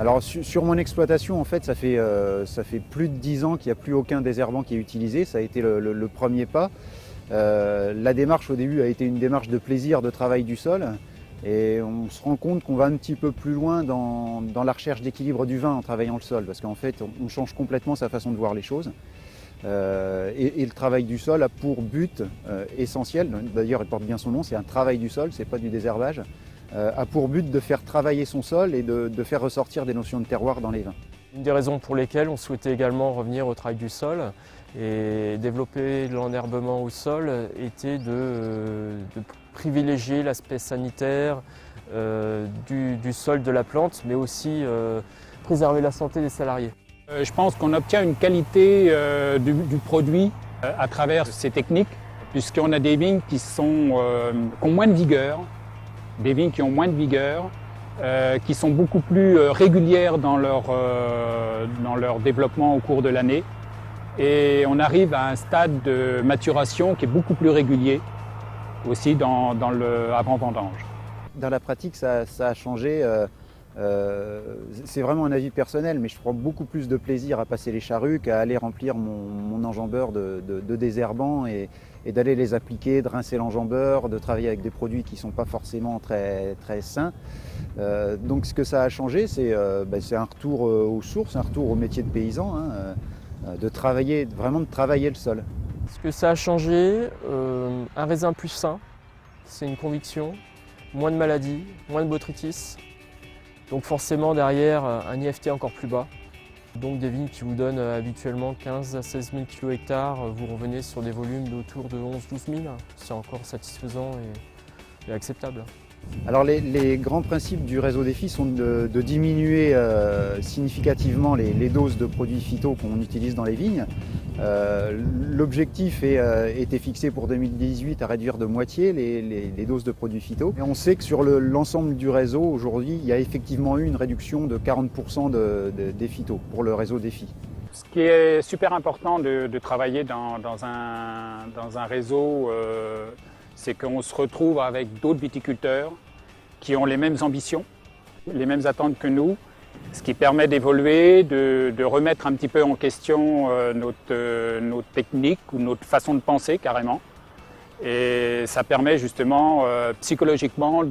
Alors sur mon exploitation, en fait, ça fait plus de 10 ans qu'il n'y a plus aucun désherbant qui est utilisé. Ça a été le premier pas. La démarche au début a été une démarche de plaisir de travail du sol. Et on se rend compte qu'on va un petit peu plus loin dans la recherche d'équilibre du vin en travaillant le sol. Parce qu'en fait, on change complètement sa façon de voir les choses. Et le travail du sol a pour but essentiel, d'ailleurs il porte bien son nom, c'est un travail du sol, c'est pas du désherbage, a pour but de faire travailler son sol et de faire ressortir des notions de terroir dans les vins. Une des raisons pour lesquelles on souhaitait également revenir au travail du sol et développer l'enherbement au sol était de privilégier l'aspect sanitaire du sol, de la plante, mais aussi préserver la santé des salariés. Je pense qu'on obtient une qualité du produit à travers ces techniques, puisqu'on a des vignes qui ont moins de vigueur, des vignes qui ont moins de vigueur, qui sont beaucoup plus régulières dans leur développement au cours de l'année. Et on arrive à un stade de maturation qui est beaucoup plus régulier aussi dans le avant-vendange. Dans la pratique, ça a changé. C'est vraiment un avis personnel, mais je prends beaucoup plus de plaisir à passer les charrues qu'à aller remplir mon enjambeur de désherbants et d'aller les appliquer, de rincer l'enjambeur, de travailler avec des produits qui ne sont pas forcément très, très sains. Donc ce que ça a changé, c'est un retour aux sources, un retour au métier de paysan, de travailler le sol. Ce que ça a changé, un raisin plus sain, c'est une conviction, moins de maladies, moins de botrytis. Donc forcément derrière un IFT encore plus bas. Donc des vignes qui vous donnent habituellement 15 à 16 000 kg/hectare, vous revenez sur des volumes d'autour de 11-12 000. C'est encore satisfaisant et acceptable. Alors les grands principes du réseau défi sont de diminuer significativement les doses de produits phyto qu'on utilise dans les vignes. L'objectif était fixé pour 2018 à réduire de moitié les doses de produits phyto. Et on sait que sur l'ensemble du réseau, aujourd'hui, il y a effectivement eu une réduction de 40% des phytos pour le réseau défi. Ce qui est super important de travailler dans un réseau, c'est qu'on se retrouve avec d'autres viticulteurs qui ont les mêmes ambitions, les mêmes attentes que nous, ce qui permet d'évoluer, de remettre un petit peu en question notre technique ou notre façon de penser carrément. Et ça permet justement psychologiquement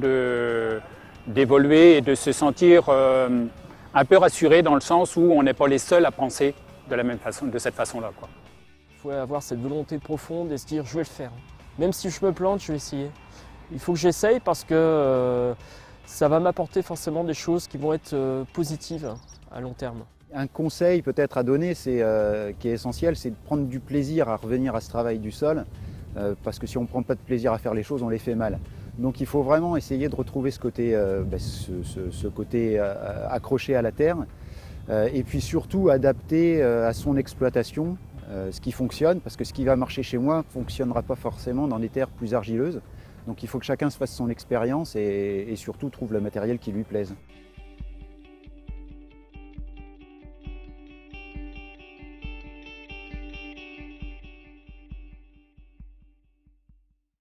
d'évoluer et de se sentir un peu rassuré dans le sens où on n'est pas les seuls à penser de cette façon-là. Il faut avoir cette volonté profonde et se dire je vais le faire. Même si je me plante, je vais essayer. Il faut que j'essaye parce que ça va m'apporter forcément des choses qui vont être positives à long terme. Un conseil peut-être à donner qui est essentiel, c'est de prendre du plaisir à revenir à ce travail du sol, parce que si on ne prend pas de plaisir à faire les choses, on les fait mal. Donc il faut vraiment essayer de retrouver ce côté, accroché à la terre, et puis surtout adapter à son exploitation ce qui fonctionne, parce que ce qui va marcher chez moi ne fonctionnera pas forcément dans des terres plus argileuses. Donc il faut que chacun se fasse son expérience et surtout trouve le matériel qui lui plaise.